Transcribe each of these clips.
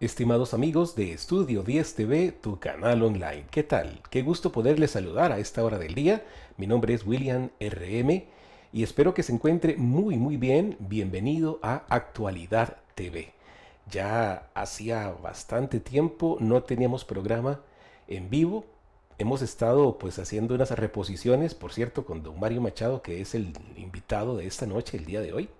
Estimados amigos de Estudio 10 TV, tu canal online, ¿qué tal? Qué gusto poderles saludar a esta hora del día. Mi nombre es William RM y espero que se encuentre muy bien. Bienvenido a Actualidad TV. Ya hacía bastante tiempo no teníamos programa en vivo. Hemos estado pues haciendo unas reposiciones, por cierto, con don Mario Machado, que es el invitado de esta noche, el día de hoy.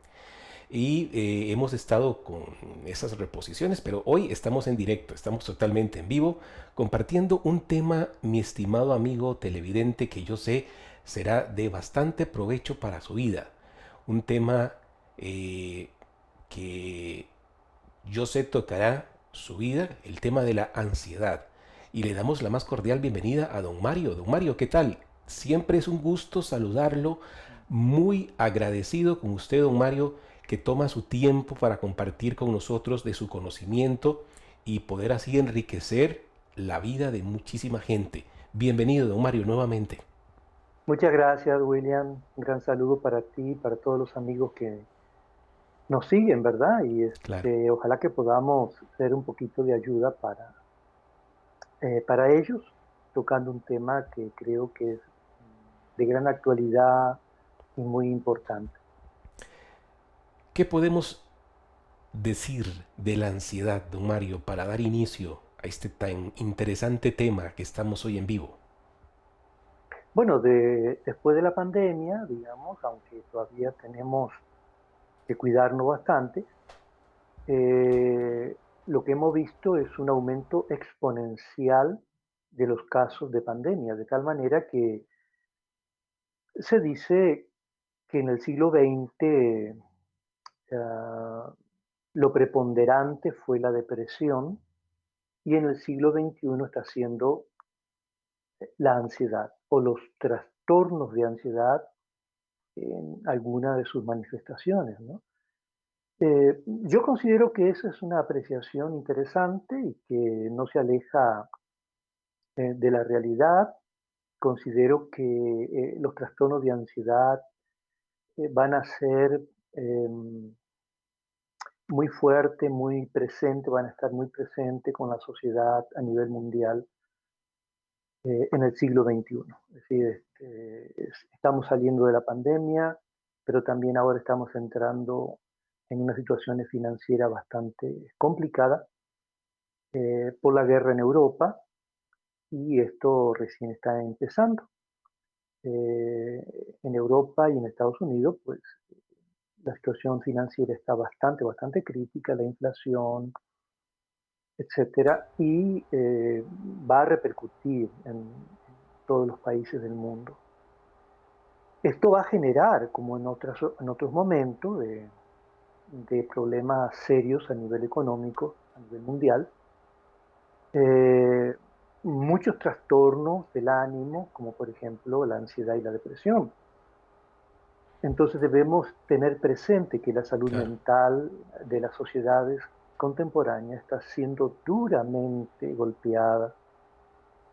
Y hemos estado con esas reposiciones, pero hoy estamos en directo, estamos totalmente en vivo, compartiendo un tema, mi estimado amigo televidente, que yo sé será de bastante provecho para su vida. Un tema eh, que yo sé tocará su vida, el tema de la ansiedad. Y le damos la más cordial bienvenida a don Mario. Don Mario, ¿qué tal? Siempre es un gusto saludarlo. Muy agradecido con usted, don Mario, que toma su tiempo para compartir con nosotros de su conocimiento y poder así enriquecer la vida de muchísima gente. Bienvenido, don Mario, nuevamente. Muchas gracias, William. Un gran saludo para ti y para todos los amigos que nos siguen, ¿verdad? Y Claro. ojalá que podamos ser un poquito de ayuda para ellos, tocando un tema que creo que es de gran actualidad y muy importante. ¿Qué podemos decir de la ansiedad, don Mario, para dar inicio a este tan interesante tema que estamos hoy en vivo? Bueno, después de la pandemia, digamos, aunque todavía tenemos que cuidarnos bastante, lo que hemos visto es un aumento exponencial de los casos de pandemia, de tal manera que se dice que en el siglo XX lo preponderante fue la depresión y en el siglo XXI está siendo la ansiedad o los trastornos de ansiedad en alguna de sus manifestaciones, ¿no? Yo considero que esa es una apreciación interesante y que no se aleja de la realidad. Considero que los trastornos de ansiedad van a ser em, muy fuerte, muy presente, van a estar muy presente con la sociedad a nivel mundial en el siglo XXI. Es decir, estamos saliendo de la pandemia, pero también ahora estamos entrando en una situación financiera bastante complicada por la guerra en Europa y esto recién está empezando. En Europa y en Estados Unidos, pues la situación financiera está bastante crítica, la inflación, etcétera, y va a repercutir en todos los países del mundo. Esto va a generar, como en otros momentos, de problemas serios a nivel económico, a nivel mundial, eh, muchos trastornos del ánimo, como por ejemplo la ansiedad y la depresión. Entonces debemos tener presente que la salud Claro. mental de las sociedades contemporáneas está siendo duramente golpeada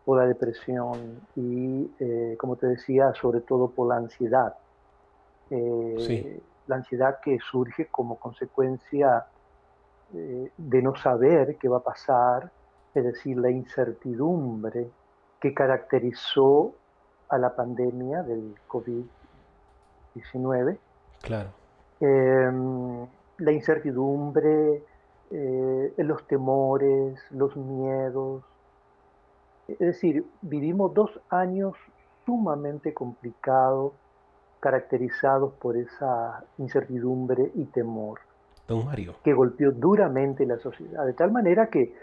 por la depresión y, como te decía, sobre todo por la ansiedad. Sí, La ansiedad que surge como consecuencia de no saber qué va a pasar, es decir, la incertidumbre que caracterizó a la pandemia del COVID-19, claro. la incertidumbre, los temores, los miedos. Es decir, vivimos 2 años sumamente complicados, caracterizados por esa incertidumbre y temor, Don Mario. que golpeó duramente la sociedad, de tal manera que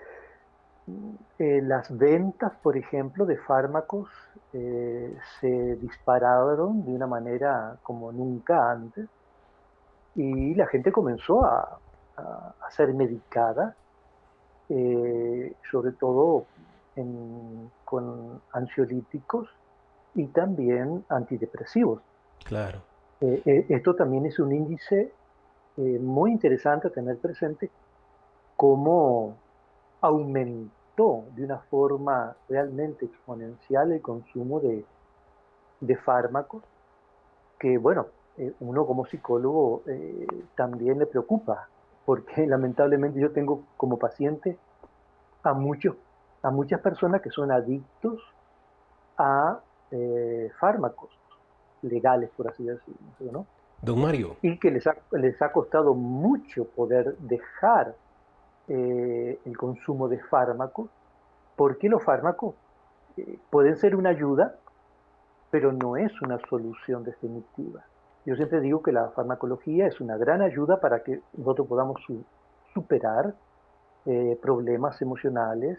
las ventas, por ejemplo, de fármacos se dispararon de una manera como nunca antes y la gente comenzó a ser medicada, sobre todo con ansiolíticos y también antidepresivos. Claro. Esto también es un índice muy interesante a tener presente, cómo aumentó de una forma realmente exponencial el consumo de fármacos, que bueno, uno como psicólogo también le preocupa, porque lamentablemente yo tengo como paciente a muchos, a muchas personas que son adictos a fármacos legales, por así decirlo, ¿no? Don Mario, Y que les ha costado mucho poder dejar el consumo de fármacos, porque los fármacos pueden ser una ayuda, pero no es una solución definitiva. Yo siempre digo que la farmacología es una gran ayuda para que nosotros podamos superar problemas emocionales,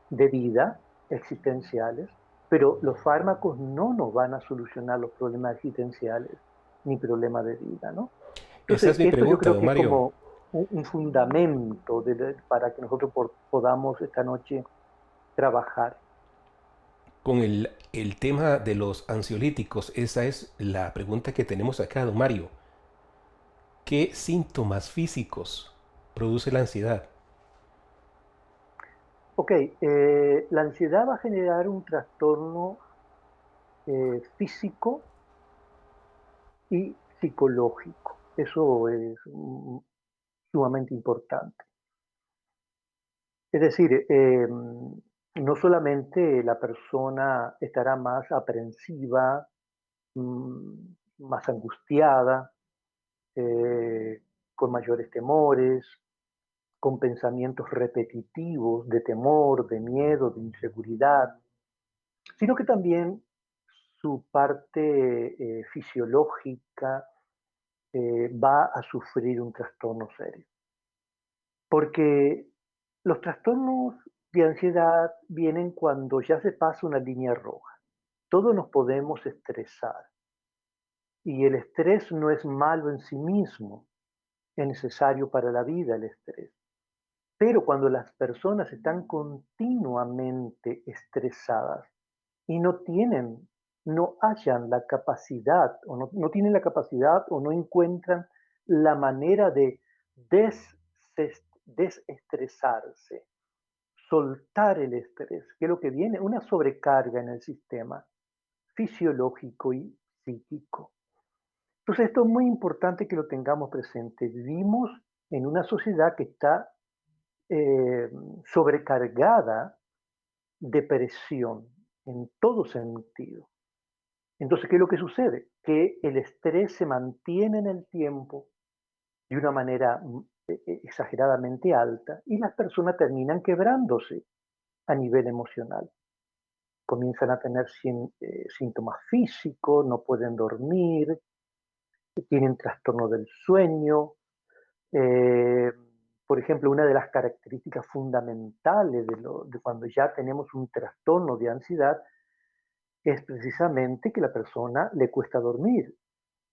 de vida, existenciales, pero los fármacos no nos van a solucionar los problemas existenciales ni problemas de vida, ¿no? esa Entonces, es mi esto yo pregunta, creo don que es Mario. como un fundamento para que nosotros podamos esta noche trabajar. Con el tema de los ansiolíticos, esa es la pregunta que tenemos acá, don Mario. ¿Qué síntomas físicos produce la ansiedad? Ok, la ansiedad va a generar un trastorno físico y psicológico. Eso es sumamente importante. Es decir, no solamente la persona estará más aprensiva, mm, más angustiada, eh, con mayores temores, con pensamientos repetitivos de temor, de miedo, de inseguridad, sino que también su parte fisiológica va a sufrir un trastorno serio. Porque los trastornos de ansiedad vienen cuando ya se pasa una línea roja. Todos nos podemos estresar y el estrés no es malo en sí mismo, es necesario para la vida el estrés. Pero cuando las personas están continuamente estresadas y no hallan la capacidad o no tienen la capacidad o no encuentran la manera de des- desestresarse, soltar el estrés, que es lo que viene, una sobrecarga en el sistema fisiológico y psíquico. Entonces esto es muy importante que lo tengamos presente. Vivimos en una sociedad que está eh, sobrecargada de presión en todo sentido. Entonces, ¿qué es lo que sucede? Que el estrés se mantiene en el tiempo de una manera exageradamente alta y las personas terminan quebrándose a nivel emocional. Comienzan a tener síntomas físicos, no pueden dormir, tienen trastorno del sueño. Eh, por ejemplo, una de las características fundamentales de cuando ya tenemos un trastorno de ansiedad es precisamente que la persona le cuesta dormir.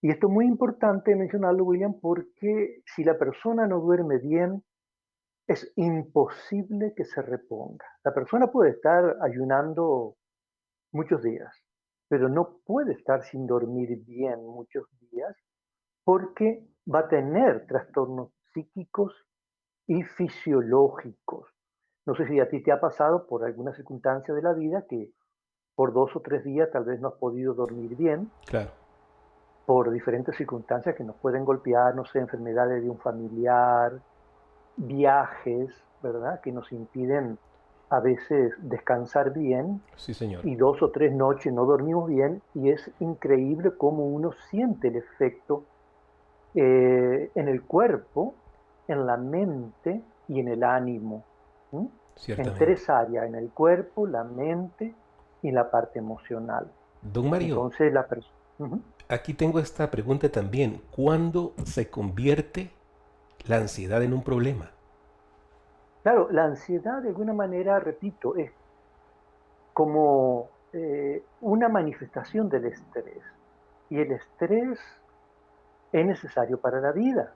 Y esto es muy importante mencionarlo, William, porque si la persona no duerme bien, es imposible que se reponga. La persona puede estar ayunando muchos días, pero no puede estar sin dormir bien muchos días porque va a tener trastornos psíquicos y fisiológicos. No sé si a ti te ha pasado por alguna circunstancia de la vida que por 2 o 3 días tal vez no has podido dormir bien Claro. por diferentes circunstancias que nos pueden golpear, no sé, enfermedades de un familiar, viajes, ¿verdad? Que nos impiden a veces descansar bien Sí, señor. y 2 o 3 noches no dormimos bien y es increíble cómo uno siente el efecto en el cuerpo, en la mente y en el ánimo. ¿M? En Ciertamente. 3 áreas, en el cuerpo, la mente y en la parte emocional. Don Mario, Entonces, la persona... aquí tengo esta pregunta también. ¿Cuándo se convierte la ansiedad en un problema? Claro, la ansiedad de alguna manera, repito, es como una manifestación del estrés. Y el estrés es necesario para la vida,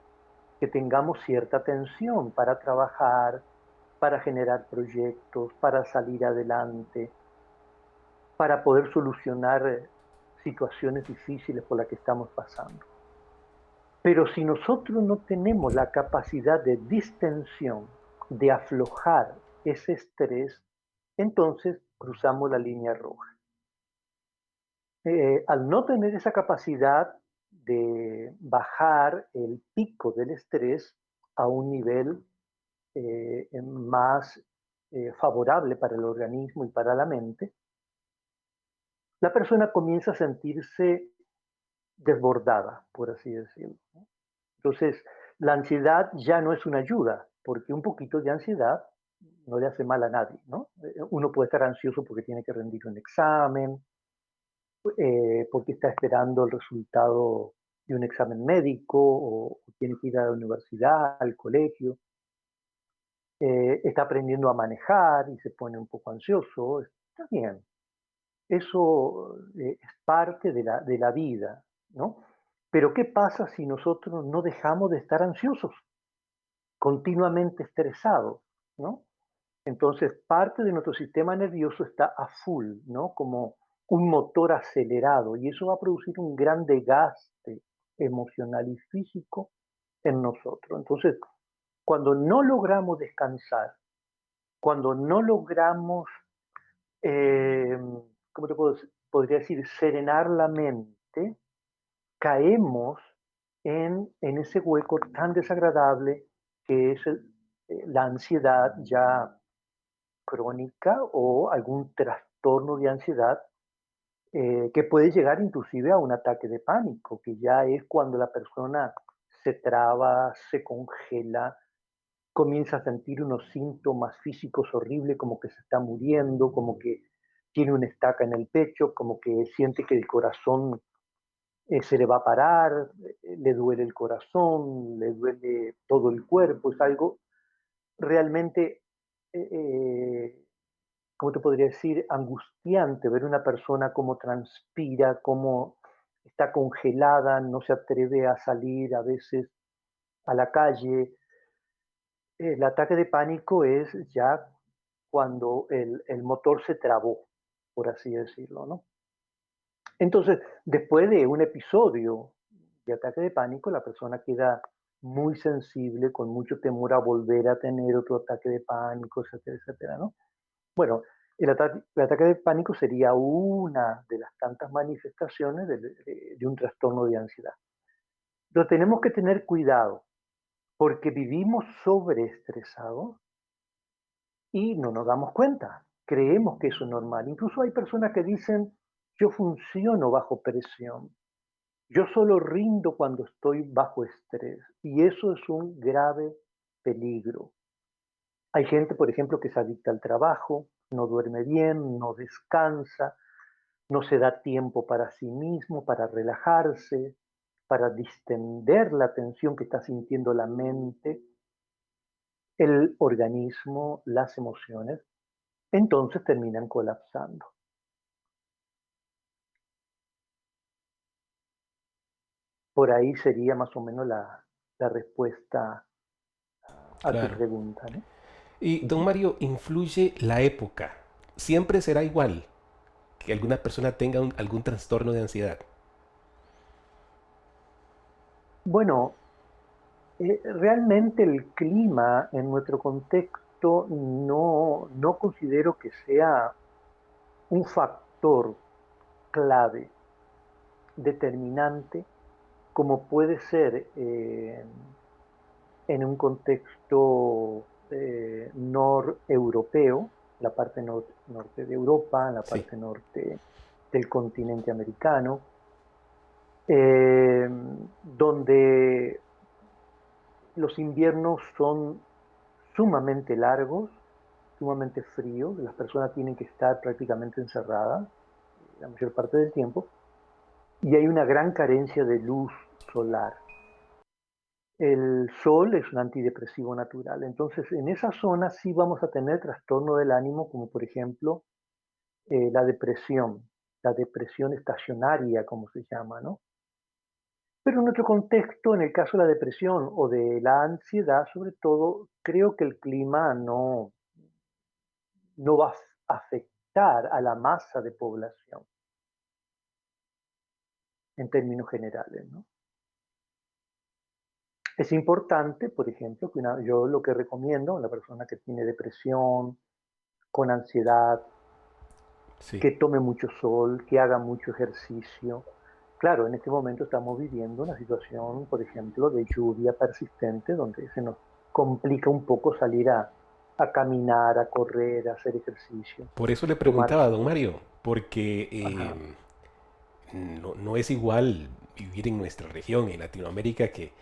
que tengamos cierta atención para trabajar, para generar proyectos, para salir adelante, para poder solucionar situaciones difíciles por las que estamos pasando. Pero si nosotros no tenemos la capacidad de distensión, de aflojar ese estrés, entonces cruzamos la línea roja. Al no tener esa capacidad de bajar el pico del estrés a un nivel más favorable para el organismo y para la mente, la persona comienza a sentirse desbordada, por así decirlo, ¿no? Entonces, la ansiedad ya no es una ayuda, porque un poquito de ansiedad no le hace mal a nadie, ¿no? Uno puede estar ansioso porque tiene que rendir un examen, porque está esperando el resultado de un examen médico o tiene que ir a la universidad, al colegio, está aprendiendo a manejar y se pone un poco ansioso. Está bien, eso es parte de la vida, ¿no? Pero ¿qué pasa si nosotros no dejamos de estar ansiosos, continuamente estresados, ¿no? Entonces, parte de nuestro sistema nervioso está a full, ¿no? Como un motor acelerado, y eso va a producir un gran desgaste emocional y físico en nosotros. Entonces, cuando no logramos descansar, cuando no logramos, eh, ¿cómo podría decir? Serenar la mente, caemos en ese hueco tan desagradable que es la ansiedad ya crónica o algún trastorno de ansiedad que puede llegar inclusive a un ataque de pánico, que ya es cuando la persona se traba, se congela, comienza a sentir unos síntomas físicos horribles, como que se está muriendo, como que tiene una estaca en el pecho, como que siente que el corazón se le va a parar, le duele el corazón, le duele todo el cuerpo, es algo realmente eh, eh, ¿cómo te podría decir? Angustiante ver una persona cómo transpira, cómo está congelada, no se atreve a salir a veces a la calle. El ataque de pánico es ya cuando el motor se trabó, por así decirlo, ¿no? Entonces, después de un episodio de ataque de pánico, la persona queda muy sensible, con mucho temor a volver a tener otro ataque de pánico, etcétera, etcétera, ¿no? Bueno, el ataque de pánico sería una de las tantas manifestaciones de un trastorno de ansiedad. Pero tenemos que tener cuidado porque vivimos sobreestresados y no nos damos cuenta. Creemos que eso es normal. Incluso hay personas que dicen, yo funciono bajo presión. Yo solo rindo cuando estoy bajo estrés. Y eso es un grave peligro. Hay gente, por ejemplo, que se adicta al trabajo, no duerme bien, no descansa, no se da tiempo para sí mismo, para relajarse, para distender la tensión que está sintiendo la mente, el organismo, las emociones, entonces terminan colapsando. Por ahí sería más o menos la respuesta a tu Claro. pregunta, ¿no? Y don Ujú. Mario, ¿influye la época? ¿Siempre será igual que alguna persona tenga algún trastorno de ansiedad? Bueno, realmente el clima en nuestro contexto no considero que sea un factor clave, determinante, como puede ser en un contexto noreuropeo, la parte norte de Europa, la Sí, parte norte del continente americano, eh, donde los inviernos son sumamente largos, sumamente fríos, las personas tienen que estar prácticamente encerradas la mayor parte del tiempo, y hay una gran carencia de luz solar. El sol es un antidepresivo natural, entonces en esa zona sí vamos a tener trastorno del ánimo, como por ejemplo la depresión estacionaria, como se llama, ¿no? Pero en otro contexto, en el caso de la depresión o de la ansiedad, sobre todo, creo que el clima no va a afectar a la masa de población en términos generales, ¿no? Es importante, por ejemplo, yo lo que recomiendo a una persona que tiene depresión, con ansiedad, sí, que tome mucho sol, que haga mucho ejercicio. Claro, en este momento estamos viviendo una situación, por ejemplo, de lluvia persistente, donde se nos complica un poco salir a caminar, a correr, a hacer ejercicio, Por eso le tomar preguntaba, don sol. Mario, porque Ajá. no es igual vivir en nuestra región, en Latinoamérica, que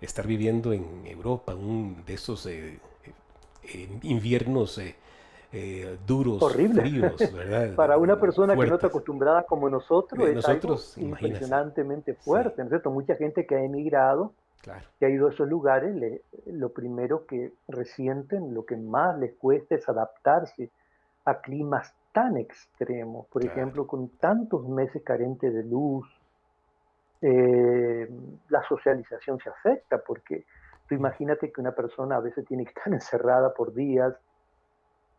estar viviendo en Europa, un de esos inviernos duros, Horrible. fríos, ¿verdad? Para una persona que no está Fuertes. acostumbrada como nosotros es algo Nosotros, imagínense, impresionantemente sí, fuerte, ¿no es cierto? Mucha gente que ha emigrado, claro, que ha ido a esos lugares, lo primero que resienten, lo que más les cuesta es adaptarse a climas tan extremos, por claro, ejemplo, con tantos meses carentes de luz, eh, la socialización se afecta porque tú mm, imagínate que una persona a veces tiene que estar encerrada por días,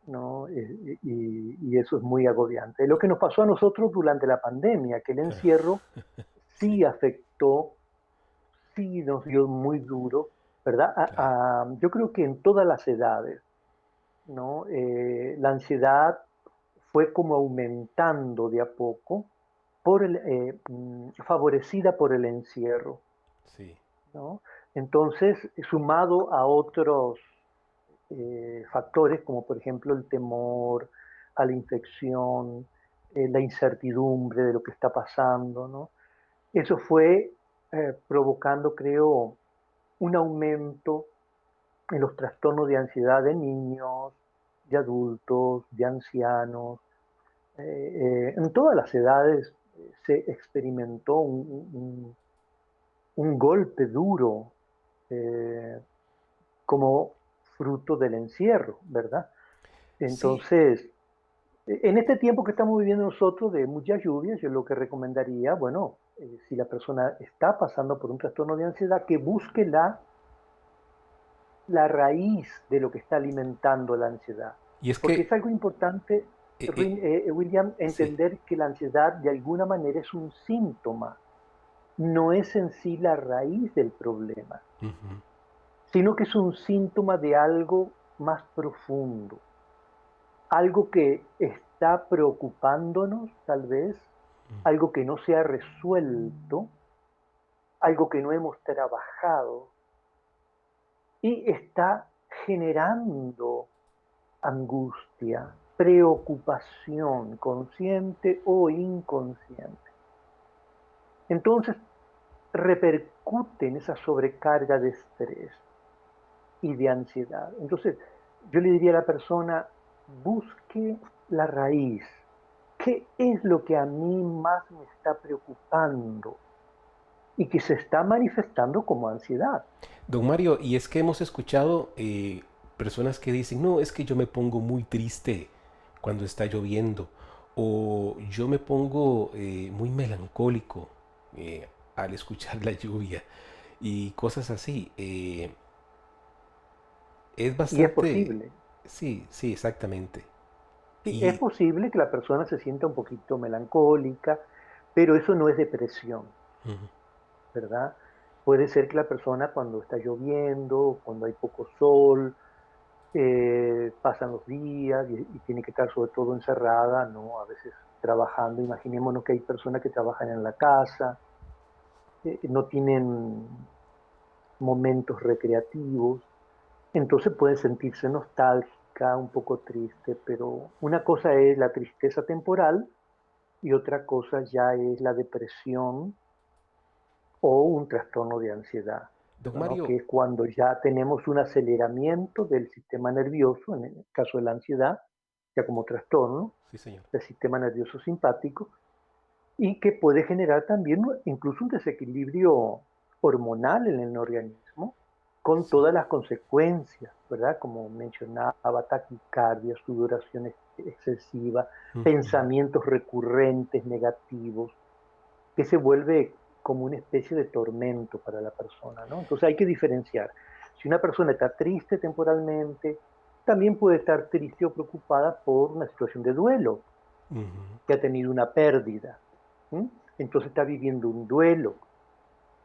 ¿no? Y eso es muy agobiante. Lo que nos pasó a nosotros durante la pandemia, que el ah, encierro sí, sí afectó, sí nos dio muy duro, ¿verdad? claro, Yo creo que en todas las edades, ¿no? La ansiedad fue como aumentando de a poco, favorecida por el encierro, sí, ¿no? Entonces, sumado a otros factores como por ejemplo el temor a la infección, la incertidumbre de lo que está pasando, ¿no? Eso fue provocando, creo, un aumento en los trastornos de ansiedad de niños, de adultos, de ancianos. En todas las edades se experimentó un golpe duro eh, como fruto del encierro, ¿verdad? sí. Entonces, en este tiempo que estamos viviendo nosotros de muchas lluvias, yo lo que recomendaría, bueno, si la persona está pasando por un trastorno de ansiedad, que busque la raíz de lo que está alimentando la ansiedad. Y es Porque es que, algo importante, eh, eh, William, sí, entender que la ansiedad de alguna manera es un síntoma, no es en sí la raíz del problema, ujú, sino que es un síntoma de algo más profundo, algo que está preocupándonos tal vez, algo que no se ha resuelto, algo que no hemos trabajado y está generando angustia, preocupación, consciente o inconsciente. Entonces repercute en esa sobrecarga de estrés y de ansiedad. Entonces yo le diría a la persona, busque la raíz. ¿Qué es lo que a mí más me está preocupando y que se está manifestando como ansiedad? don Mario, y es que hemos escuchado personas que dicen, no, es que yo me pongo muy triste cuando está lloviendo, o yo me pongo muy melancólico al escuchar la lluvia, y cosas así. Es Y es bastante, posible. sí, sí, exactamente. Sí, es Y, posible que la persona se sienta un poquito melancólica, pero eso no es depresión, ujú, ¿verdad? Puede ser que la persona cuando está lloviendo, cuando hay poco sol, pasan los días y tiene que estar sobre todo encerrada, ¿no? A veces trabajando. Imaginémonos que hay personas que trabajan en la casa, no tienen momentos recreativos, entonces puede sentirse nostálgica, un poco triste, pero una cosa es la tristeza temporal y otra cosa ya es la depresión o un trastorno de ansiedad, don ¿no? Mario, Que es cuando ya tenemos un aceleramiento del sistema nervioso, en el caso de la ansiedad, ya como trastorno sí señor. del sistema nervioso simpático, y que puede generar también incluso un desequilibrio hormonal en el organismo, con Sí. todas las consecuencias, ¿verdad? Como mencionaba, taquicardia, sudoración excesiva, Ujú, pensamientos recurrentes negativos, que se vuelve como una especie de tormento para la persona, ¿no? Entonces hay que diferenciar. Si una persona está triste temporalmente, también puede estar triste o preocupada por una situación de duelo, ujú. que ha tenido una pérdida. ¿Sí? Entonces está viviendo un duelo.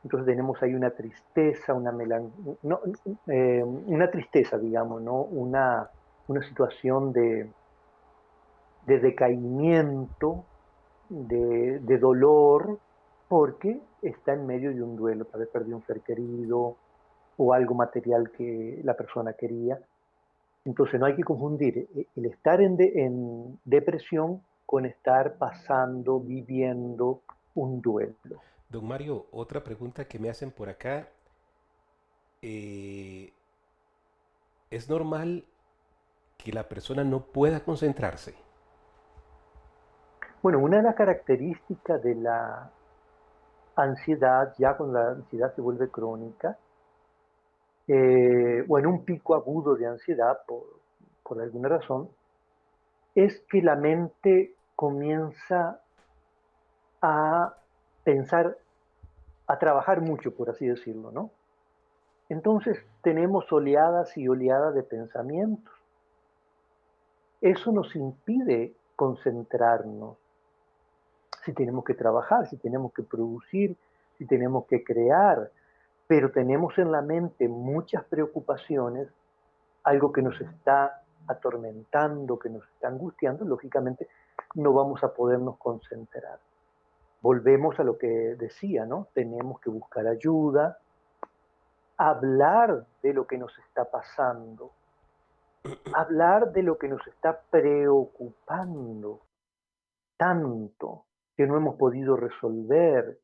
Entonces tenemos ahí una tristeza, no, una tristeza, digamos, ¿no? Una situación de decaimiento, de dolor, porque está en medio de un duelo, tal vez perdió un ser querido o algo material que la persona quería. Entonces no hay que confundir el estar en depresión con estar pasando, viviendo un duelo. Don Mario, otra pregunta que me hacen por acá. eh, ¿Es normal que la persona no pueda concentrarse? Bueno, una de las características de la ansiedad, ya cuando la ansiedad se vuelve crónica, o en un pico agudo de ansiedad por alguna razón, es que la mente comienza a pensar, a trabajar mucho, por así decirlo, ¿no? Entonces tenemos oleadas y oleadas de pensamientos. Eso nos impide concentrarnos. Si tenemos que trabajar, si tenemos que producir, si tenemos que crear, pero tenemos en la mente muchas preocupaciones, algo que nos está atormentando, que nos está angustiando, lógicamente no vamos a podernos concentrar. Volvemos a lo que decía, ¿no? Tenemos que buscar ayuda, hablar de lo que nos está pasando, hablar de lo que nos está preocupando tanto que no hemos podido resolver,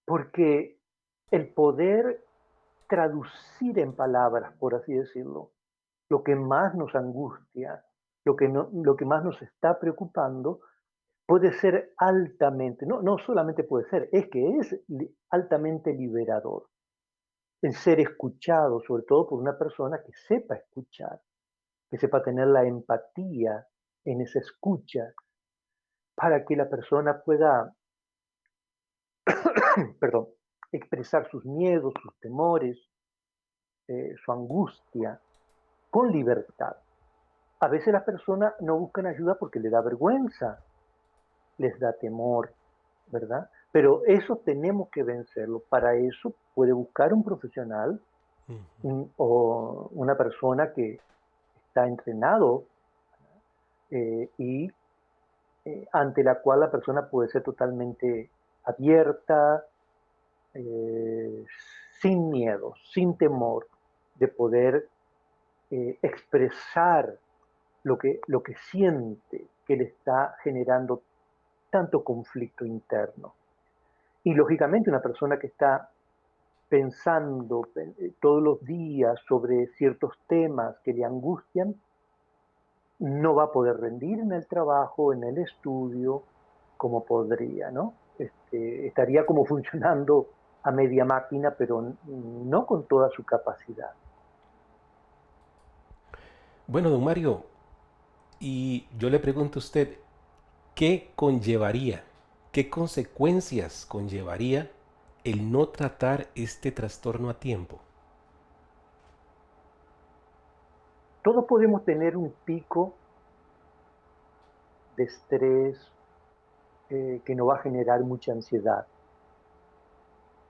porque el poder traducir en palabras, por así decirlo, lo que más nos angustia, lo que más nos está preocupando, puede ser altamente, no solamente puede ser, es que es altamente liberador. El ser escuchado, sobre todo por una persona que sepa escuchar, que sepa tener la empatía en esa escucha, para que la persona pueda, perdón, expresar sus miedos, sus temores, su angustia, con libertad. A veces las personas no buscan ayuda porque le da vergüenza, les da temor, ¿verdad? Pero eso tenemos que vencerlo. Para eso puede buscar un profesional o una persona que está entrenado y ante la cual la persona puede ser totalmente abierta, eh, sin miedo, sin temor de poder expresar lo que siente que le está generando tanto conflicto interno. Y lógicamente una persona que está pensando todos los días sobre ciertos temas que le angustian, no va a poder rendir en el trabajo, en el estudio, como podría, ¿no? Estaría como funcionando a media máquina, pero no con toda su capacidad. Bueno, don Mario, y yo le pregunto a usted, ¿qué conllevaría, qué consecuencias conllevaría el no tratar este trastorno a tiempo? Todos podemos tener un pico de estrés que nos va a generar mucha ansiedad.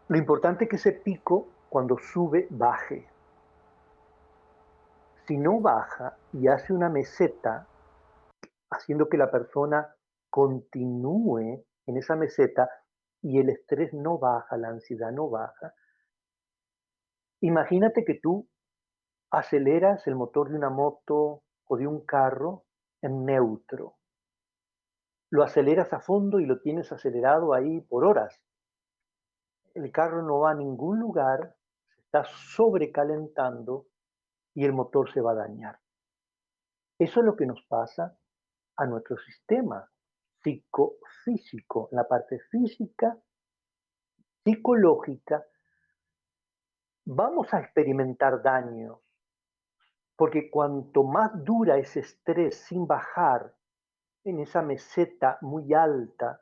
Lo importante es que ese pico, cuando sube, baje. Si no baja y hace una meseta, haciendo que la persona continúe en esa meseta y el estrés no baja, la ansiedad no baja, imagínate que tú aceleras el motor de una moto o de un carro en neutro. Lo aceleras a fondo y lo tienes acelerado ahí por horas. El carro no va a ningún lugar, se está sobrecalentando y el motor se va a dañar. Eso es lo que nos pasa a nuestro sistema psicofísico, en la parte física, psicológica, vamos a experimentar daños, porque cuanto más dura ese estrés sin bajar en esa meseta muy alta,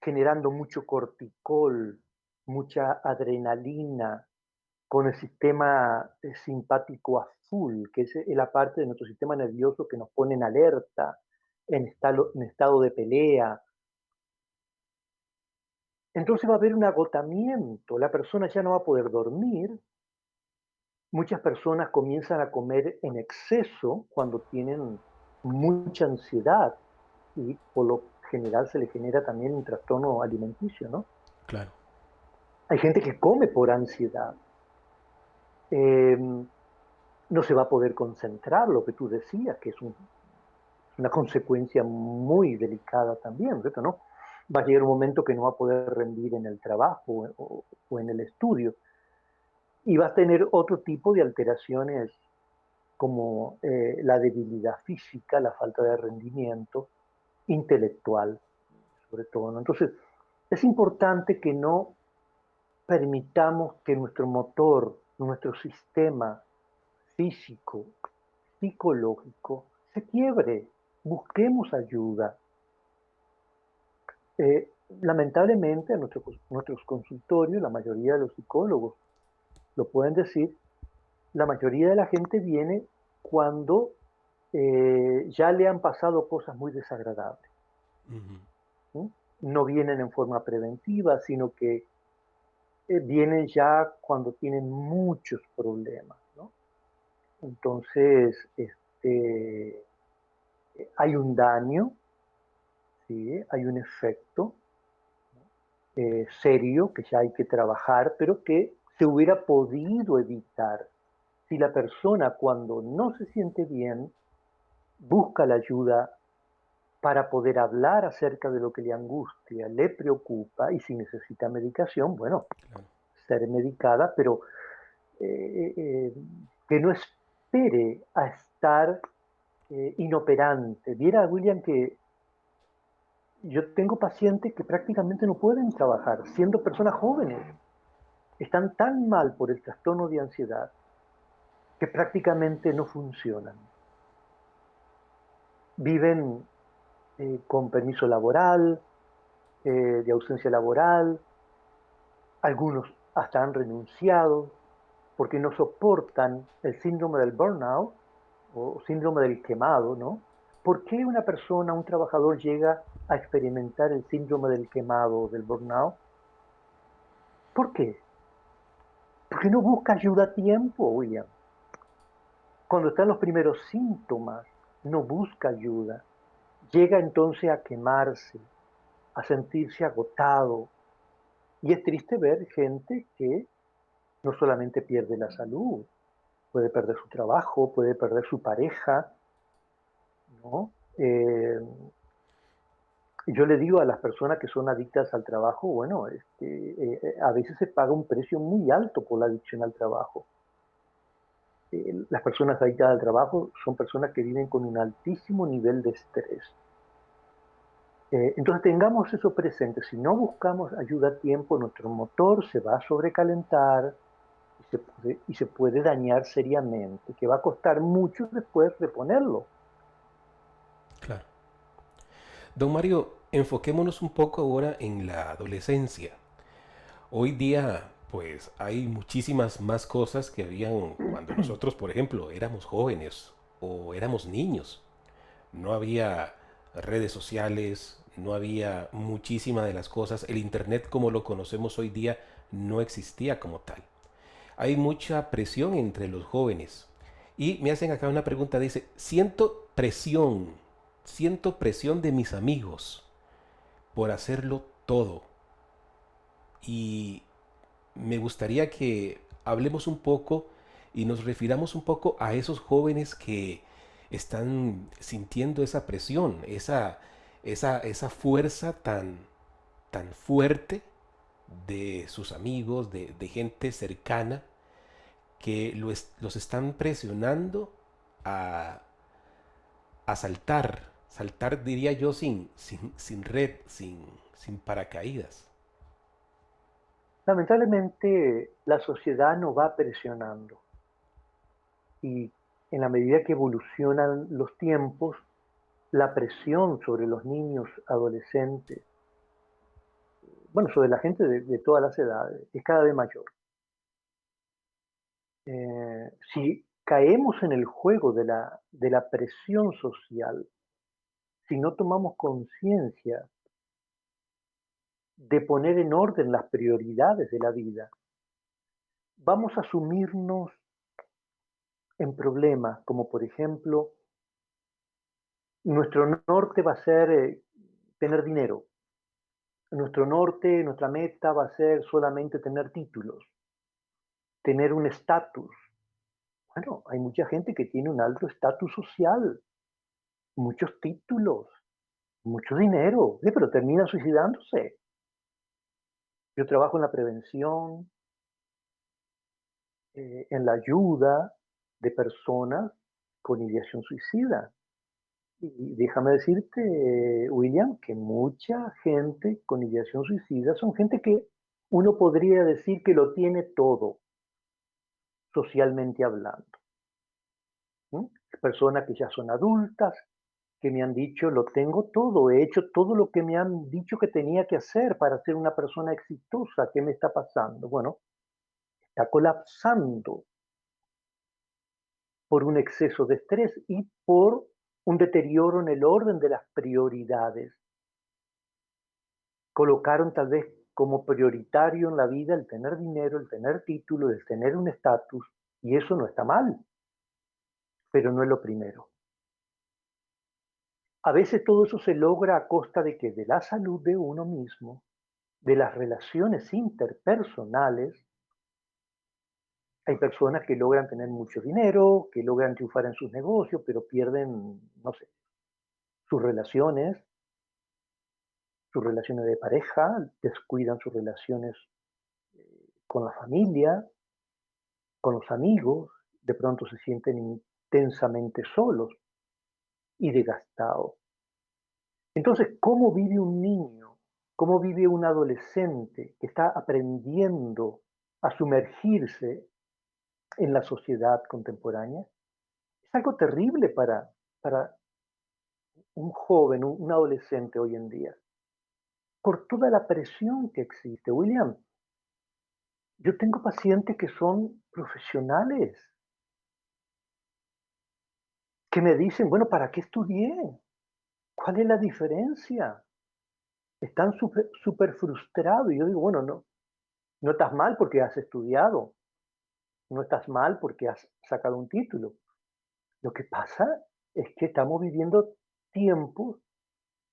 generando mucho corticol, mucha adrenalina, con el sistema simpático a full, que es la parte de nuestro sistema nervioso que nos pone en alerta, en estado de pelea. Entonces va a haber un agotamiento, la persona ya no va a poder dormir, muchas personas comienzan a comer en exceso cuando tienen mucha ansiedad y por lo general se le genera también un trastorno alimenticio, ¿no? Claro. Hay gente que come por ansiedad. Eh, no se va a poder concentrar, lo que tú decías, que es una consecuencia muy delicada también, ¿cierto? ¿No? Va a llegar un momento que no va a poder rendir en el trabajo o en el estudio y va a tener otro tipo de alteraciones como la debilidad física, la falta de rendimiento intelectual, sobre todo, ¿no? Entonces, es importante que no permitamos que nuestro motor, nuestro sistema físico, psicológico, se quiebre. Busquemos ayuda. Lamentablemente, en nuestros consultorios, la mayoría de los psicólogos lo pueden decir, la mayoría de la gente viene cuando ya le han pasado cosas muy desagradables. Ujú. ¿Sí? No vienen en forma preventiva, sino que vienen ya cuando tienen muchos problemas, ¿no? Entonces, hay un daño, ¿sí? Hay un efecto serio que ya hay que trabajar, pero que se hubiera podido evitar si la persona cuando no se siente bien busca la ayuda para poder hablar acerca de lo que le angustia, le preocupa y si necesita medicación, bueno, Claro. ser medicada, pero eh, eh, que no espere a estar inoperante. Viera, William, que yo tengo pacientes que prácticamente no pueden trabajar, siendo personas jóvenes. Están tan mal por el trastorno de ansiedad que prácticamente no funcionan. Viven con permiso laboral, de ausencia laboral, algunos hasta han renunciado porque no soportan el síndrome del burnout o síndrome del quemado, ¿no? ¿Por qué una persona, un trabajador llega a experimentar el síndrome del quemado o del burnout? ¿Por qué? Porque no busca ayuda a tiempo, William. Cuando están los primeros síntomas, no busca ayuda. Llega entonces a quemarse, a sentirse agotado. Y es triste ver gente que no solamente pierde la salud, puede perder su trabajo, puede perder su pareja, ¿no? Yo le digo a las personas que son adictas al trabajo, bueno, a veces se paga un precio muy alto por la adicción al trabajo. Las personas adictas al trabajo son personas que viven con un altísimo nivel de estrés. Entonces tengamos eso presente. Si no buscamos ayuda a tiempo, nuestro motor se va a sobrecalentar y se puede dañar seriamente, que va a costar mucho después reponerlo. Claro. Don Mario, enfoquémonos un poco ahora en la adolescencia. Hoy día, pues hay muchísimas más cosas que habían cuando nosotros, por ejemplo, éramos jóvenes o éramos niños. No había redes sociales, no había muchísimas de las cosas. El Internet como lo conocemos hoy día no existía como tal. Hay mucha presión entre los jóvenes. Y me hacen acá una pregunta, dice, siento presión de mis amigos por hacerlo todo. Y me gustaría que hablemos un poco y nos refiramos un poco a esos jóvenes que están sintiendo esa presión, esa fuerza tan fuerte de sus amigos, de gente cercana, que los están presionando a, a saltar diría yo sin red, sin paracaídas. Lamentablemente, la sociedad nos va presionando y en la medida que evolucionan los tiempos, la presión sobre los niños, adolescentes, bueno, sobre la gente de todas las edades, es cada vez mayor. Si caemos en el juego de la presión social, si no tomamos conciencia de poner en orden las prioridades de la vida, vamos a sumirnos en problemas como por ejemplo, nuestro norte va a ser tener dinero, nuestro norte, nuestra meta va a ser solamente tener títulos, tener un estatus, Bueno, hay mucha gente que tiene un alto estatus social, muchos títulos, mucho dinero, pero termina suicidándose. Yo trabajo en la prevención, en la ayuda de personas con ideación suicida. Y déjame decirte, William, que mucha gente con ideación suicida son gente que uno podría decir que lo tiene todo, socialmente hablando. ¿M? Personas que ya son adultas, que me han dicho, lo tengo todo, he hecho todo lo que me han dicho que tenía que hacer para ser una persona exitosa. ¿Qué me está pasando? Bueno, está colapsando por un exceso de estrés y por un deterioro en el orden de las prioridades. Colocaron tal vez como prioritario en la vida el tener dinero, el tener título, el tener un estatus, y eso no está mal, pero no es lo primero. A veces todo eso se logra a costa de que de la salud de uno mismo, de las relaciones interpersonales. Hay personas que logran tener mucho dinero, que logran triunfar en sus negocios, pero pierden, no sé, sus relaciones de pareja, descuidan sus relaciones con la familia, con los amigos, de pronto se sienten intensamente solos y desgastados. Entonces, ¿cómo vive un niño? ¿Cómo vive un adolescente que está aprendiendo a sumergirse en la sociedad contemporánea? Es algo terrible para un joven, un adolescente hoy en día, por toda la presión que existe. William, yo tengo pacientes que son profesionales, que me dicen, bueno, ¿para qué estudié? ¿Cuál es la diferencia? Están súper frustrados. Y yo digo, bueno, no, no estás mal porque has estudiado, no estás mal porque has sacado un título. Lo que pasa es que estamos viviendo tiempos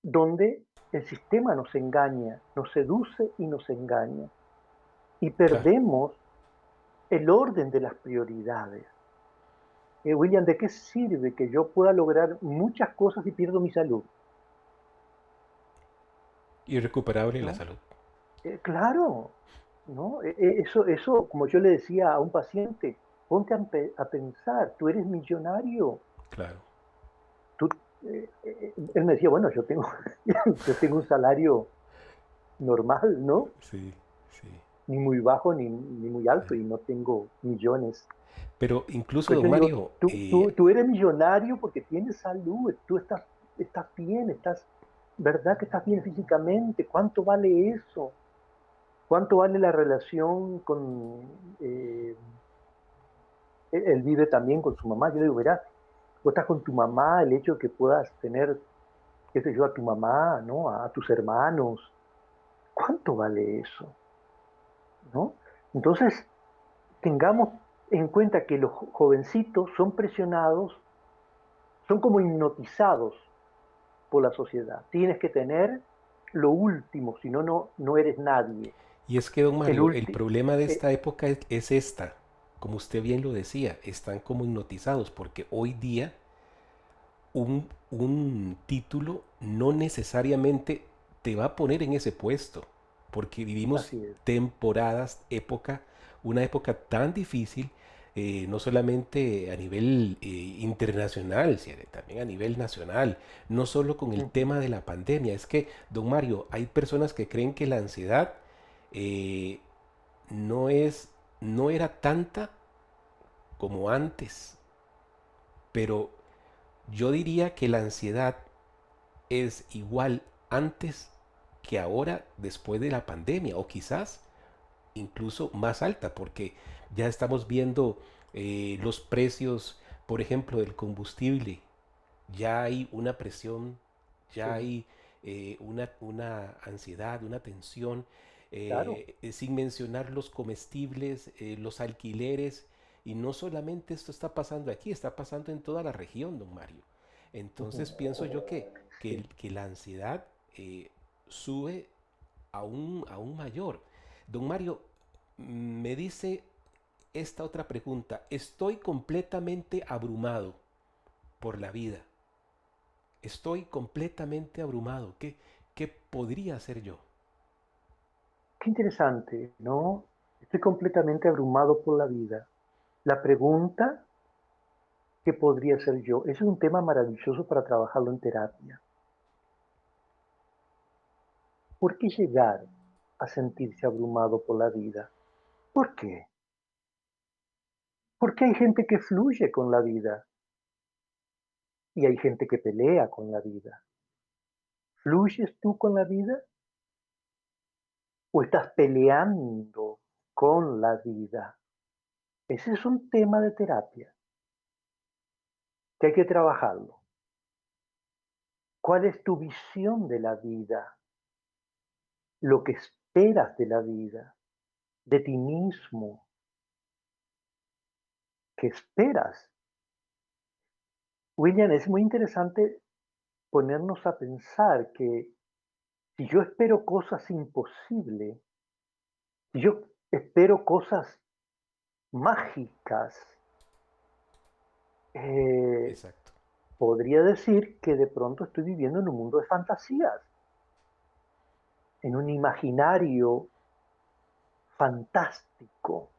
donde el sistema nos engaña, nos seduce y nos engaña. Y Claro. perdemos el orden de las prioridades. William, ¿de qué sirve que yo pueda lograr muchas cosas y pierdo mi salud? Irrecuperable la ¿No? salud. Claro, ¿no? Eso, como yo le decía a un paciente, ponte a pensar, tú eres millonario. Claro. Tú, él me decía, bueno, yo tengo, yo tengo un salario normal, ¿no? Sí, sí. Ni muy bajo ni muy alto y no tengo millones. Pero incluso, Pues don yo le digo, Mario, tú eres millonario porque tienes salud, tú estás bien, ¿verdad que estás bien físicamente? ¿Cuánto vale eso? ¿Cuánto vale la relación con, él vive también con su mamá? Yo le digo, verá, vos estás con tu mamá, el hecho de que puedas tener, qué sé yo, a tu mamá, ¿no? A tus hermanos, ¿cuánto vale eso? ¿No? Entonces, tengamos en cuenta que los jovencitos son presionados, son como hipnotizados por la sociedad. Tienes que tener lo último, si no, no eres nadie. y es que, don El Mario, el último. problema de esta época es esta. Como usted bien lo decía, están como hipnotizados porque hoy día un título no necesariamente te va a poner en ese puesto, porque vivimos Así es. temporadas, una época tan difícil, no solamente a nivel internacional, sino también a nivel nacional, no solo con el Ujú. tema de la pandemia. Es que, don Mario, hay personas que creen que la ansiedad eh, no es, no era tanta como antes, pero yo diría que la ansiedad es igual antes que ahora después de la pandemia o quizás incluso más alta porque ya estamos viendo los precios, por ejemplo, del combustible. Ya hay una presión, ya Sí, hay una ansiedad, una tensión, claro. sin mencionar los comestibles, los alquileres. Y no solamente esto está pasando aquí, está pasando en toda la región, don Mario. Entonces Ujú. pienso yo Sí. que la ansiedad sube aún mayor. Don Mario, me dice esta otra pregunta. Estoy completamente abrumado por la vida. Estoy completamente abrumado. ¿Qué podría hacer yo? Qué interesante, ¿no? Estoy completamente abrumado por la vida. La pregunta, ¿qué podría ser yo? Ese es un tema maravilloso para trabajarlo en terapia. ¿Por qué llegar a sentirse abrumado por la vida? ¿Por qué? Porque hay gente que fluye con la vida y hay gente que pelea con la vida. ¿Fluyes tú con la vida o estás peleando con la vida? Ese es un tema de terapia que hay que trabajarlo. ¿Cuál es tu visión de la vida? Lo que esperas de la vida, de ti mismo, ¿qué esperas? William, es muy interesante ponernos a pensar que si yo espero cosas imposibles, si yo espero cosas mágicas, eh, Exacto. podría decir que de pronto estoy viviendo en un mundo de fantasías, en un imaginario fantástico.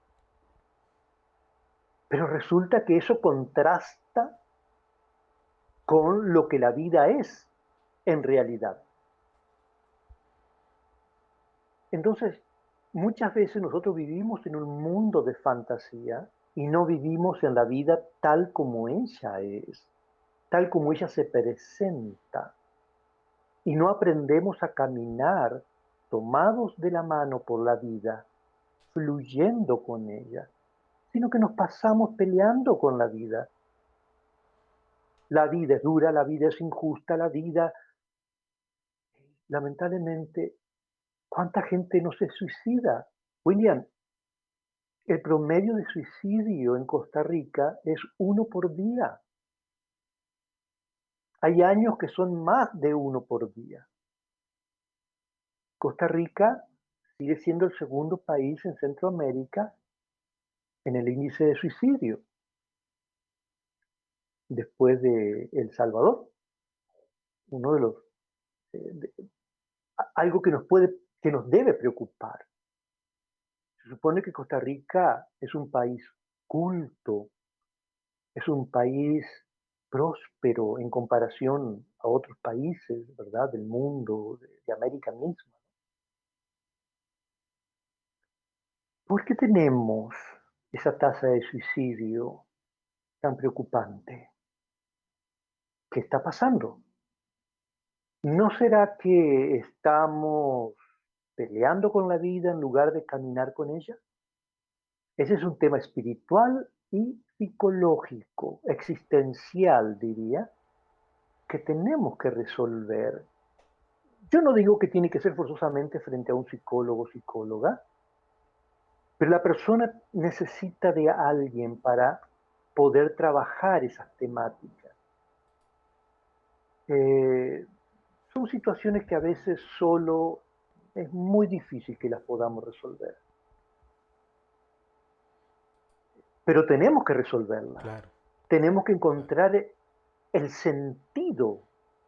Pero resulta que eso contrasta con lo que la vida es en realidad. Entonces, muchas veces nosotros vivimos en un mundo de fantasía y no vivimos en la vida tal como ella es, tal como ella se presenta. Y no aprendemos a caminar tomados de la mano por la vida, fluyendo con ella, sino que nos pasamos peleando con la vida. La vida es dura, la vida es injusta, la vida, lamentablemente, ¿cuánta gente no se suicida? William, el promedio de suicidio en Costa Rica es uno por día. Hay años que son más de uno por día. Costa Rica sigue siendo el segundo país en Centroamérica en el índice de suicidio, después de El Salvador, uno de los de, algo que nos debe preocupar. Se supone que Costa Rica es un país culto, es un país próspero en comparación a otros países, ¿verdad? Del mundo, de América misma. ¿Por qué tenemos esa tasa de suicidio tan preocupante? ¿Qué está pasando? ¿No será que estamos peleando con la vida en lugar de caminar con ella? Ese es un tema espiritual y psicológico, existencial, diría, que tenemos que resolver. Yo no digo que tiene que ser forzosamente frente a un psicólogo o psicóloga, pero la persona necesita de alguien para poder trabajar esas temáticas. Eh, Son situaciones que a veces solo es muy difícil que las podamos resolver, pero tenemos que resolverlas. Claro, Tenemos que claro. encontrar el sentido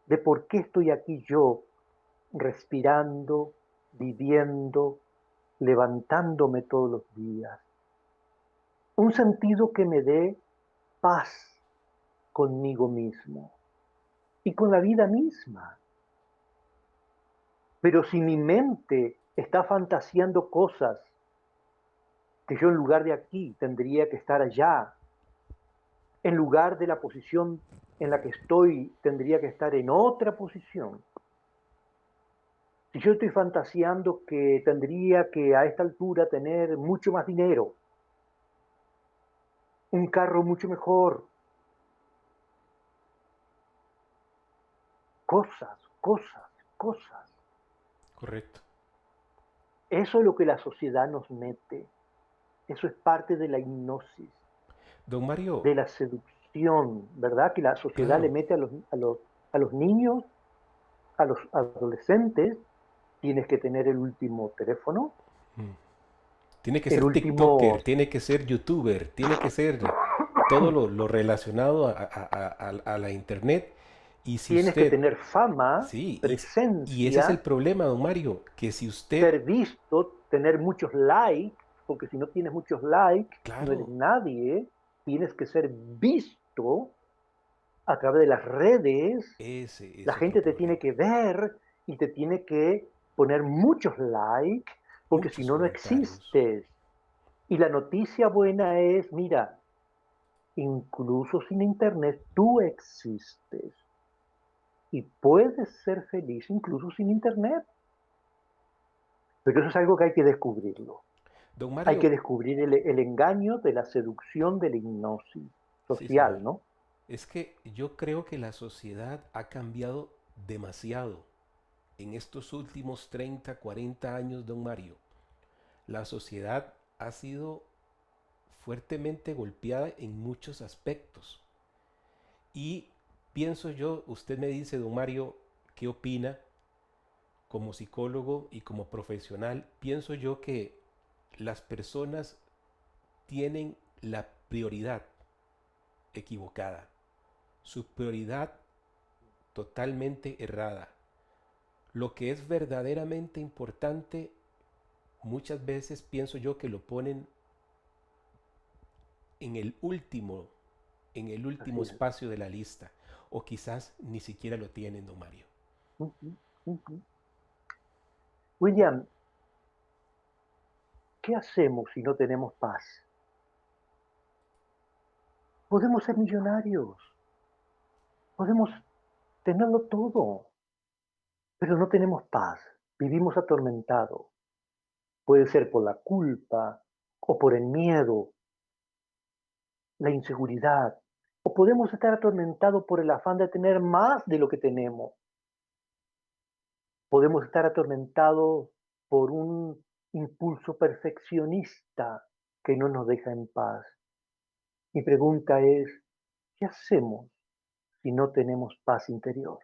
de por qué estoy aquí yo, respirando, viviendo, levantándome todos los días. Un sentido que me dé paz conmigo mismo y con la vida misma. Pero si mi mente está fantaseando cosas que yo en lugar de aquí tendría que estar allá, en lugar de la posición en la que estoy tendría que estar en otra posición. Si yo estoy fantaseando que tendría que a esta altura tener mucho más dinero, un carro mucho mejor, cosas, cosas, cosas. Correcto. Eso es lo que la sociedad nos mete. Eso es parte de la hipnosis, Don Mario, de la seducción, ¿verdad? Que la sociedad le claro. mete a los niños, a los adolescentes. Tienes que tener el último teléfono, Tiene que El ser último, TikToker, tiene que ser YouTuber, tiene que ser todo lo relacionado a la Internet. Y si tienes que usted, tener fama, sí, y ese es el presencia, problema, don Mario, que si usted, ser visto, tener muchos likes, porque si no tienes muchos likes, no eres claro, nadie. Tienes que ser visto a través de las redes. ese La es otro gente te tiene problema. que ver y te tiene que poner muchos likes, porque si Muchos no, no comentarios. existes. Y la noticia buena es, mira, incluso sin internet, tú existes y puedes ser feliz incluso sin internet. Pero eso es algo que hay que descubrirlo. Don Hay que Mario, descubrir el engaño de la seducción de la hipnosis sí, señor. social, ¿no? Es que yo creo que la sociedad ha cambiado demasiado en estos últimos 30, 40 años, don Mario. La sociedad ha sido fuertemente golpeada en muchos aspectos. Y pienso yo, usted me dice, don Mario, ¿qué opina? Como psicólogo y como profesional, pienso yo que las personas tienen la prioridad equivocada, su prioridad totalmente errada. Lo que es verdaderamente importante, muchas veces pienso yo que lo ponen en el último, en el último Así es. espacio de la lista, o quizás ni siquiera lo tienen, don Mario. Ujú, ujú. William, ¿qué hacemos si no tenemos paz? Podemos ser millonarios, podemos tenerlo todo, pero no tenemos paz. Vivimos atormentados. Puede ser por la culpa o por el miedo, la inseguridad, o podemos estar atormentados por el afán de tener más de lo que tenemos. Podemos estar atormentados por un impulso perfeccionista que no nos deja en paz. Mi pregunta es, ¿qué hacemos si no tenemos paz interior?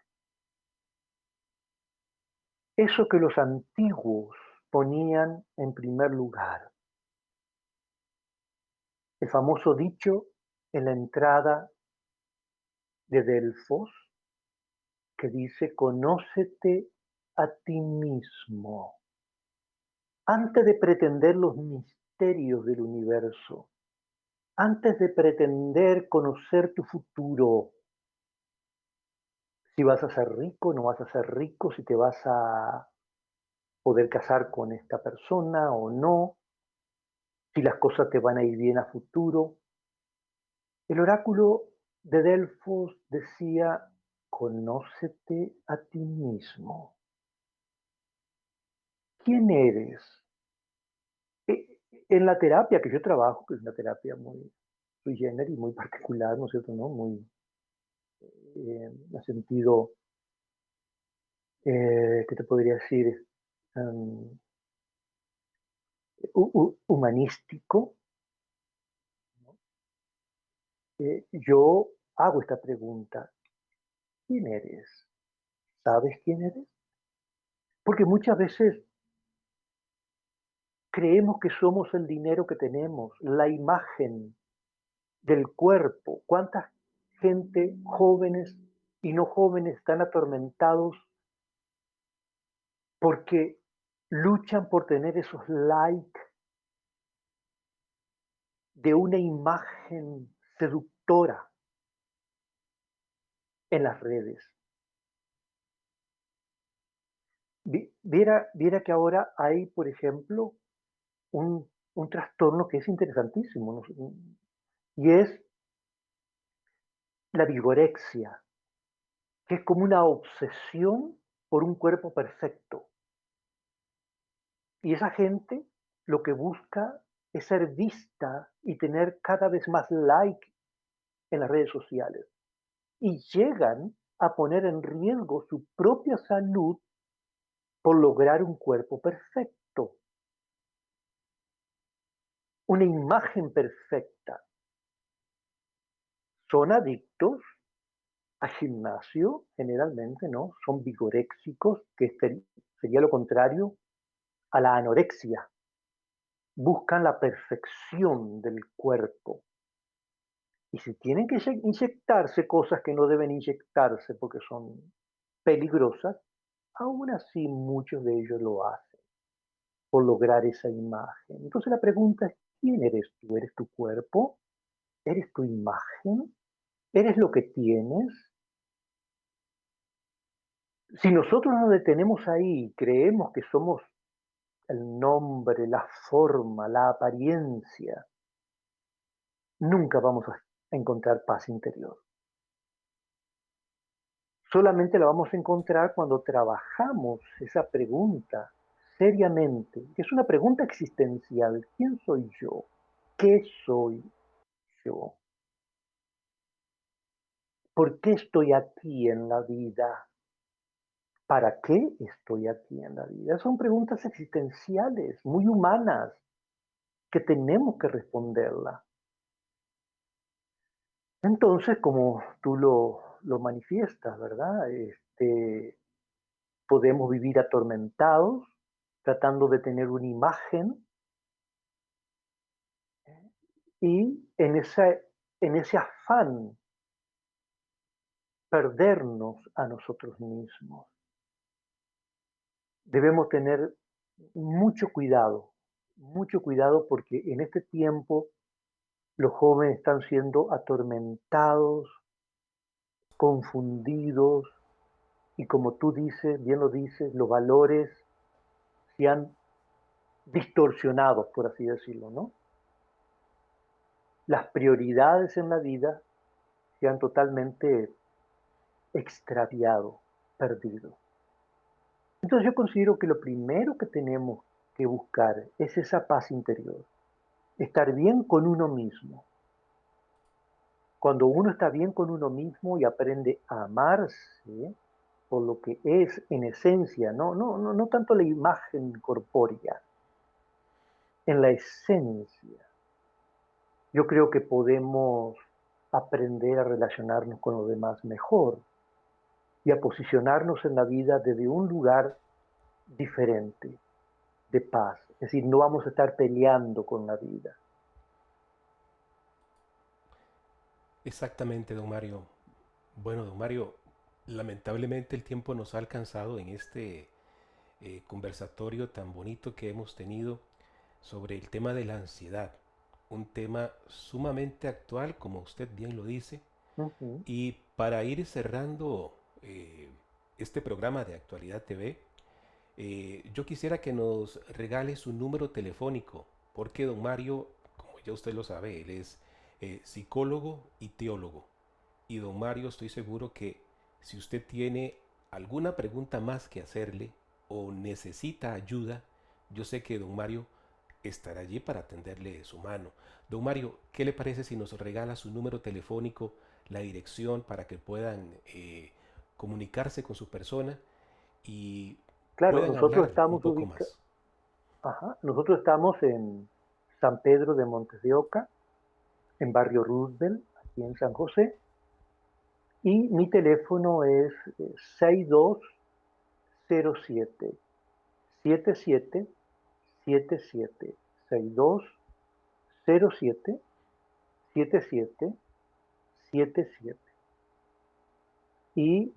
Eso que los antiguos ponían en primer lugar, el famoso dicho en la entrada de Delfos que dice, conócete a ti mismo. Antes de pretender los misterios del universo, antes de pretender conocer tu futuro, si vas a ser rico, no vas a ser rico, si te vas a poder casar con esta persona o no, si las cosas te van a ir bien a futuro. El oráculo de Delfos decía, conócete a ti mismo. ¿Quién eres? En la terapia que yo trabajo, que es una terapia muy sui generis, muy particular, ¿no es cierto? ¿No? Muy en sentido, ¿qué te podría decir? Um, humanístico, yo hago esta pregunta, ¿quién eres? ¿Sabes quién eres? Porque muchas veces creemos que somos el dinero que tenemos, la imagen del cuerpo. ¿Cuánta gente, jóvenes y no jóvenes, están atormentados porque luchan por tener esos likes de una imagen seductora en las redes? Viera que ahora hay, por ejemplo, un trastorno que es interesantísimo, ¿no? Y es la vigorexia, que es como una obsesión por un cuerpo perfecto. Y esa gente lo que busca es ser vista y tener cada vez más like en las redes sociales. Y llegan a poner en riesgo su propia salud por lograr un cuerpo perfecto, una imagen perfecta. Son adictos a gimnasio, generalmente, ¿no? Son vigoréxicos, que sería lo contrario a la anorexia. buscan la perfección del cuerpo. Y si tienen que inyectarse cosas que no deben inyectarse porque son peligrosas, aún así muchos de ellos lo hacen por lograr esa imagen. Entonces la pregunta es, ¿quién eres tú? ¿Eres tu cuerpo? ¿Eres tu imagen? ¿Eres lo que tienes? Si nosotros nos detenemos ahí y creemos que somos el nombre, la forma, la apariencia, nunca vamos a encontrar paz interior. Solamente la vamos a encontrar cuando trabajamos esa pregunta seriamente, que es una pregunta existencial. ¿Quién soy yo? ¿Qué soy yo? ¿Por qué estoy aquí en la vida? ¿Para qué estoy aquí en la vida? Son preguntas existenciales, muy humanas, que tenemos que responderla. Entonces, como tú lo manifiestas, ¿verdad? Podemos vivir atormentados, tratando de tener una imagen y en ese afán perdernos a nosotros mismos. Debemos tener mucho cuidado porque en este tiempo los jóvenes están siendo atormentados, confundidos y como tú dices, bien lo dices, los valores se han distorsionado, por así decirlo, ¿no? Las prioridades en la vida se han totalmente extraviado, perdido. Entonces yo considero que lo primero que tenemos que buscar es esa paz interior, estar bien con uno mismo. Cuando uno está bien con uno mismo y aprende a amarse por lo que es en esencia, no tanto la imagen corpórea, en la esencia, yo creo que podemos aprender a relacionarnos con los demás mejor y a posicionarnos en la vida desde un lugar diferente, de paz. Es decir, no vamos a estar peleando con la vida. Exactamente, don Mario. Bueno, don Mario, lamentablemente el tiempo nos ha alcanzado en este conversatorio tan bonito que hemos tenido sobre el tema de la ansiedad. Un tema sumamente actual, como usted bien lo dice. Ujú. Y para ir cerrando este programa de Actualidad TV, yo quisiera que nos regale su número telefónico, porque don Mario, como ya usted lo sabe, él es psicólogo y teólogo. Y don Mario, estoy seguro que si usted tiene alguna pregunta más que hacerle o necesita ayuda, yo sé que don Mario estará allí para tenderle su mano. Don Mario, ¿qué le parece si nos regala su número telefónico, la dirección para que puedan comunicarse con su persona y Claro, puedan hablar un poco más? nosotros estamos en San Pedro de Montes de Oca, en Barrio Roosevelt, aquí en San José, y mi teléfono es 6207 7777 6207 7777. Y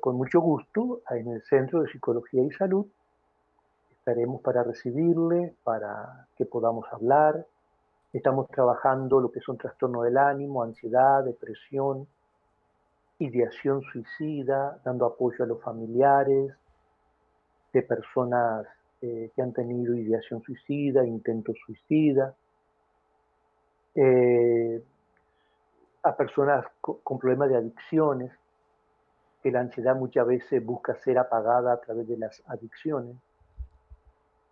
con mucho gusto, en el Centro de Psicología y Salud, estaremos para recibirle, para que podamos hablar. Estamos trabajando lo que son trastorno del ánimo, ansiedad, depresión, ideación suicida, dando apoyo a los familiares de personas que han tenido ideación suicida, intentos suicida, eh, a personas con problemas de adicciones, que la ansiedad muchas veces busca ser apagada a través de las adicciones.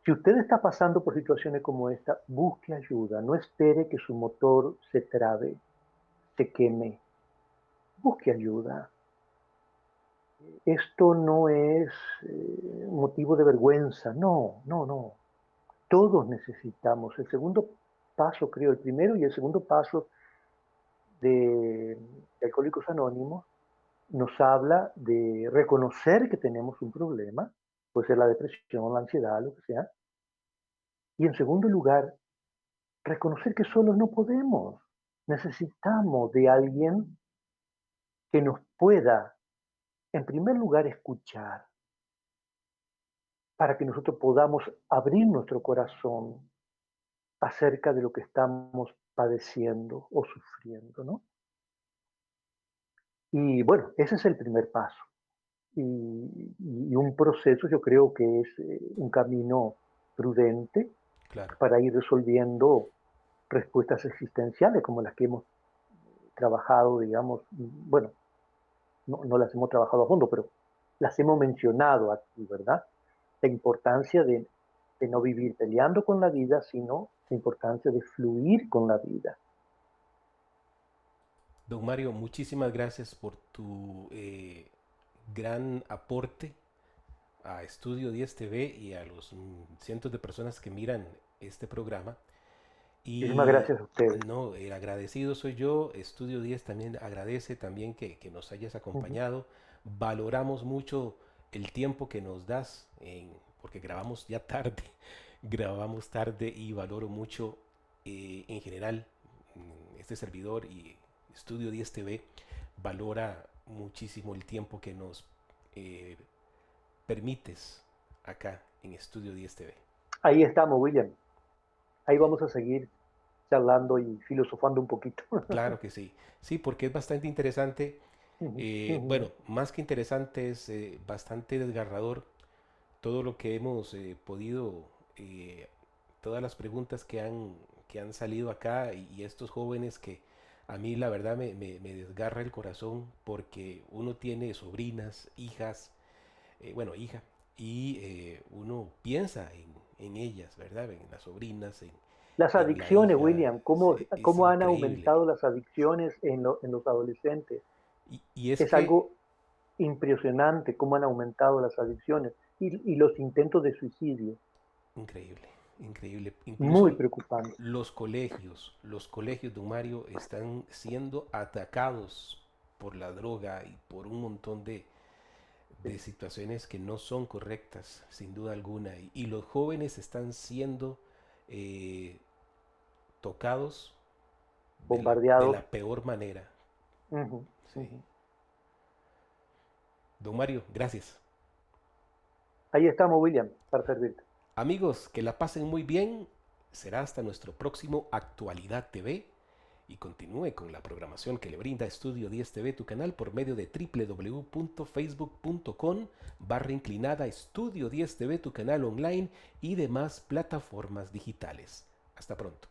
Si usted está pasando por situaciones como esta, busque ayuda, no espere que su motor se trabe, se queme, busque ayuda. Esto no es motivo de vergüenza, no. Todos necesitamos. El segundo paso, creo, el primero y el segundo paso de Alcohólicos Anónimos nos habla de reconocer que tenemos un problema, puede ser la depresión, la ansiedad, lo que sea. Y en segundo lugar, reconocer que solos no podemos. Necesitamos de alguien que nos pueda, en primer lugar, escuchar, para que nosotros podamos abrir nuestro corazón acerca de lo que estamos padeciendo o sufriendo, ¿no? Y bueno, ese es el primer paso. Y un proceso yo creo que es un camino prudente Claro. para ir resolviendo respuestas existenciales como las que hemos trabajado, digamos, bueno, no las hemos trabajado a fondo, pero las hemos mencionado aquí, ¿verdad? La importancia de no vivir peleando con la vida, sino la importancia de fluir con la vida. Don Mario, muchísimas gracias por tu gran aporte a Estudio 10 TV y a los cientos de personas que miran este programa. Muchísimas Y gracias a ustedes. no, el agradecido soy yo. Estudio 10 también agradece también que nos hayas Ujú. acompañado. Valoramos mucho el tiempo que nos das, porque grabamos ya tarde, grabamos tarde y valoro mucho en general este servidor y Estudio 10 TV valora muchísimo el tiempo que nos eh, permites acá en Estudio 10 TV. Ahí estamos, William. Ahí vamos a seguir charlando y filosofando un poquito. Claro que sí, sí, porque es bastante interesante. Ujú, ujú. Bueno, más que interesante es bastante desgarrador todo lo que hemos podido, todas las preguntas que han salido acá y estos jóvenes que a mí la verdad me desgarra el corazón porque uno tiene sobrinas, hijas, bueno, hija, y uno piensa en ellas, ¿verdad? En las sobrinas, Las en la adicciones, hija, William, es cómo han increíble. aumentado las adicciones en los adolescentes. Y es Es que, algo impresionante cómo han aumentado las adicciones y los intentos de suicidio. increíble, increíble. Muy Incluso preocupante. los colegios, don Mario, están siendo atacados por la droga y por un montón de Sí. situaciones que no son correctas, sin duda alguna. Y los jóvenes están siendo eh, tocados de Bombardeados. la peor manera. Ujú, Sí. ujú. Don Mario, gracias. Ahí estamos, William, para servirte. Amigos, que la pasen muy bien. Será hasta nuestro próximo Actualidad TV y continúe con la programación que le brinda Estudio 10 TV, tu canal, por medio de www.facebook.com/inclinada Estudio 10 TV, tu canal online y demás plataformas digitales. Hasta pronto.